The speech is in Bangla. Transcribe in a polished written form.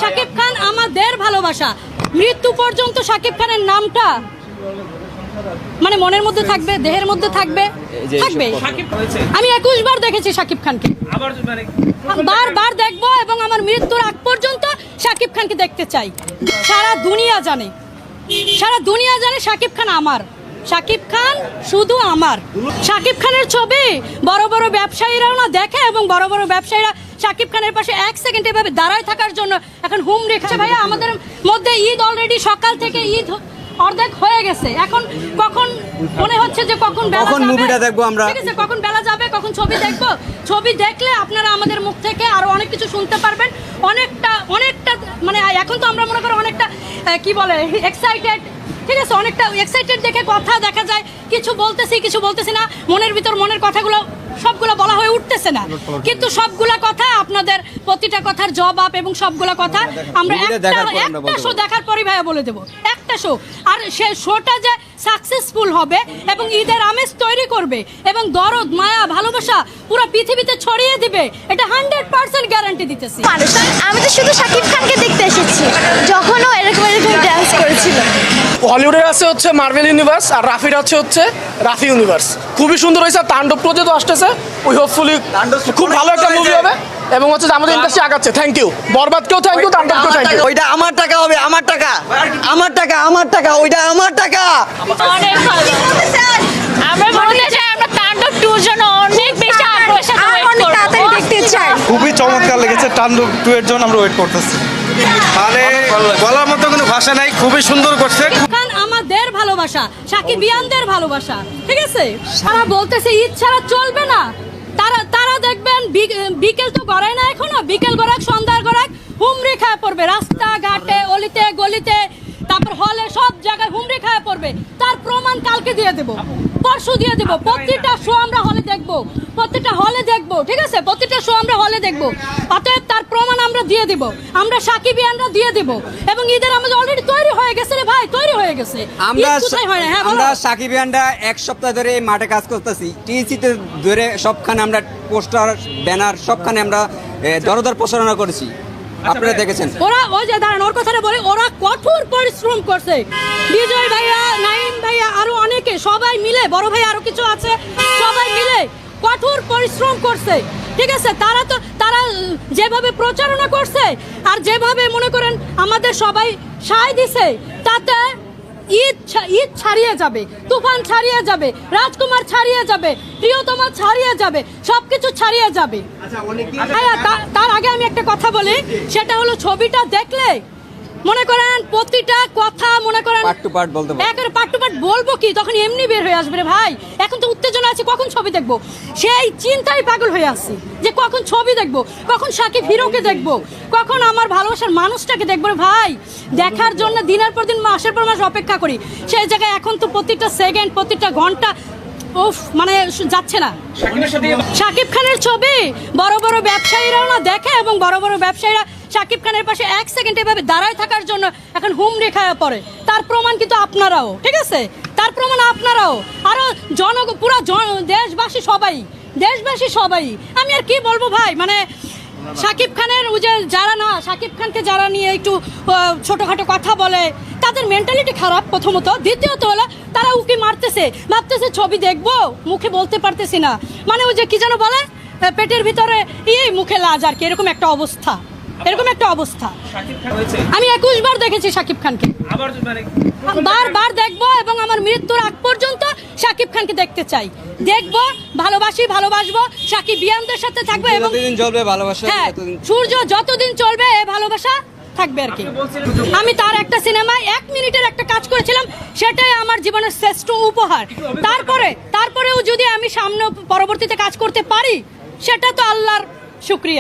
শাকিব খান আমাদের ভালোবাসা, মৃত্যু পর্যন্ত শাকিব খানের নামটা মানে মনের মধ্যে থাকবে, দেহের মধ্যে থাকবে। আমি 21 বার দেখেছি শাকিব খানকে, বারবার দেখবো এবং আমার মৃত্যুর আগ পর্যন্ত শাকিব খানকে দেখতে চাই। সারা দুনিয়া জানে শাকিব খান আমার, শাকিব খান শুধু আমার। শাকিব খানের ছবি বড় বড় ব্যবসায়ীরাও না দেখে এবং বড় বড় ব্যবসায়ীরা শাকিব খানের পাশে 1 সেকেন্ড এভাবে দাঁড়ায় থাকার জন্য এখন হুম রেখেছে। ভাইয়া আমাদের মধ্যে ঈদ অলরেডি, সকাল থেকে ঈদ অর্ধেক হয়ে গেছে। এখন কখন মনে হচ্ছে যে কখন মুভিটা দেখবো আমরা, ঠিক আছে, কখন বেলা যাবে, কখন ছবি দেখবো। ছবি দেখলে আপনারা আমাদের মুখ থেকে আরো অনেক কিছু শুনতে পারবেন। অনেকটা মানে এখন তো আমরা মনে করি অনেকটা কি বলে এক্সাইটেড, ঠিক আছে, অনেকটা এক্সাইটেড দেখে কথা দেখা যায় কিছু বলতেছি না, মনের ভিতর মনের কথাগুলো সবগুলো বলা হয়ে উঠতেছে না, কিন্তু সবগুলা কথা আপনাদের প্রতিটা কথার জবাব এবং সবগুলা কথা আমরা একটা শো দেখার পরই ভাইয়া বলে দেবো, একটা শো। আর সে শোটা যে সাকসেসফুল হবে এবং ঈদের আমেজ তৈরি করবে এবং দরদ মায়া ভালোবাসা পুরো পৃথিবীতে ছড়িয়ে দিবে, এটা 100% গ্যারান্টি দিতেছি। আমি তো শুধু শাকিব খানকে দেখতে এসেছি, যখনও এরকম ডান্স করেছিল। হলিউডের আছে হচ্ছে মার্ভেল ইউনিভার্স, আর রাফির আছে হচ্ছে রাফি ইউনিভার্স। খুবই সুন্দর হয়েছে। তাণ্ডব প্রজেক্ট আসতেছে, ওই হোপফুলি খুব ভালো একটা মুভি হবে এবং হচ্ছে আমাদের ইন্ডাস্ট্রি আগাচ্ছে। থ্যাংক ইউ বরবাদকেও থ্যাংক ইউ, তাণ্ডবকেও থ্যাংক ইউ। ওইটা আমার টাকা হবে, আমার টাকা, ওইটা আমার টাকা। অনেক ভালো, আমরা বলতে চাই আমরা তাণ্ডব 2 এর জন্য অনেক বেশি আগ্রহের সাথে ওয়েট করব, তাড়াতাড়ি দেখতে চাই। খুবই চমৎকার লেগেছে, তাণ্ডব 2 এর জন্য আমরা ওয়েট করতেছি। মানে বলার মতো কোনো ভাষা নাই, খুবই সুন্দর করছে। খান আমাদের ভালোবাসা, সাকিবিয়ানদের ভালোবাসা, ঠিক আছে। তারা বলতেছে ঈদ ছাড়া চলবে না, তারা দেখবেন বিকেল তো গড়ায় না এখনো, বিকেল গড়াক সন্ধ্যার গড়াক হুমড়ি খায় পড়বে, রাস্তাঘাটে অলিতে গলিতে, তারপর হলে সব জায়গায় হুমড়ি খায় পড়বে। তার প্রমাণ কালকে দিয়ে দেব, পরশু দিয়ে দেব। প্রত্যেকটা শো আমরা হলে দেখবো, ঠিক আছে, প্রত্যেকটা শো আমরা হলে দেখবো। অতএব তার প্রমাণ আমরা দিয়ে দেব, আমরা সাকিবিয়ানরা দিয়ে দেব। এবং ঈদের আমাদের অলরেডি তৈরি হয়ে গেছে রে ভাই, তৈরি হয়ে গেছে। আমরা সাকিবিয়ানরা 1 সপ্তাহ ধরে এই মাঠে কাজ করতেছি, টিসিতে ধরে সবখানে আমরা পোস্টার ব্যানার সবখানে আমরা দরদর প্রচারণা করেছি, আপনারা দেখেছেন। ওরা ওই যে দাঁড়ান, ওর কথাটা বলে, ওরা কঠোর পরিশ্রম করছে। বিজয় ভাইয়া, নাইম ভাইয়া, আরো অনেকে, সবাই মিলে, বড় ভাই আরো কিছু আছে, সবাই মিলে কঠোর পরিশ্রম করছে, ঠিক আছে। তারা যেভাবে প্রচারণা করছে আর যেভাবে মনে করেন আমাদের সবাই সায় দিছে, তাতে ঈদ ছাড়িয়ে যাবে, তুফান ছাড়িয়ে যাবে, রাজকুমার ছাড়িয়ে যাবে, প্রিয়তমা ছাড়িয়ে যাবে, সবকিছু ছাড়িয়ে যাবে। তার আগে আমি একটা কথা বলি, সেটা হলো ছবিটা দেখলে মনে করেন প্রতিটা কথা মনে করেন পার্ট টু পার্ট বলবো কি, তখন এমনি বের হয়ে আসবে রে ভাই। এখন তো উত্তেজনা আছে, কখন ছবি দেখবো সেই চিন্তায় পাগল হয়ে আসছি যে কখন ছবি দেখবো, কখন শাকিব হিরোকে দেখবো, কখন আমার ভালোবাসার মানুষটাকে দেখবো রে ভাই। দেখার জন্য দিনের পর দিন, মাসের পর মাস অপেক্ষা করি, সেই জায়গায় এখন তো প্রতিটা সেকেন্ড, প্রতিটা ঘন্টা মানে যাচ্ছে না। শাকিব খানের ছবি বড় বড় ব্যবসায়ীরাও না দেখে এবং বড় বড় ব্যবসায়ীরা শাকিব খানের পাশে 1 সেকেন্ড এভাবে দাঁড়ায় থাকার জন্য এখন হুম রেখায় পড়ে। তার প্রমাণ কিন্তু আপনারাও, ঠিক আছে, তার প্রমাণ আপনারাও, আরো পুরা দেশবাসী সবাই। আমি আর কি বলবো ভাই, মানে শাকিব খানের ওই যে শাকিব খানকে যারা নিয়ে একটু ছোটখাটো কথা বলে, তাদের মেন্টালিটি খারাপ প্রথমত। দ্বিতীয়ত হলো তারা উকি মারতেছে, ভাবতেছে ছবি দেখবো, মুখে বলতে পারতেছি না, মানে ওই যে কি যেন বলে, পেটের ভিতরে মুখে লাজ, আর কি এরকম একটা অবস্থা। আমি 21 বার দেখেছি শাকিব খানকে, বারবার দেখবো এবং আমার মৃত্যুর আগ পর্যন্ত শাকিব খানকে দেখতে চাই, দেখবো, ভালোবাসবো, সাকিবিয়ানদের সাথে থাকবো এবং সূর্য যতদিন চলবে এই ভালোবাসা থাকবে আর কি। আমি তার একটা সিনেমায় 1 মিনিটের একটা কাজ করেছিলাম, সেটাই আমার জীবনের শ্রেষ্ঠ উপহার। তারপরেও যদি আমি সামনে পরবর্তীতে কাজ করতে পারি, সেটা তো আল্লাহর শুকরিয়া।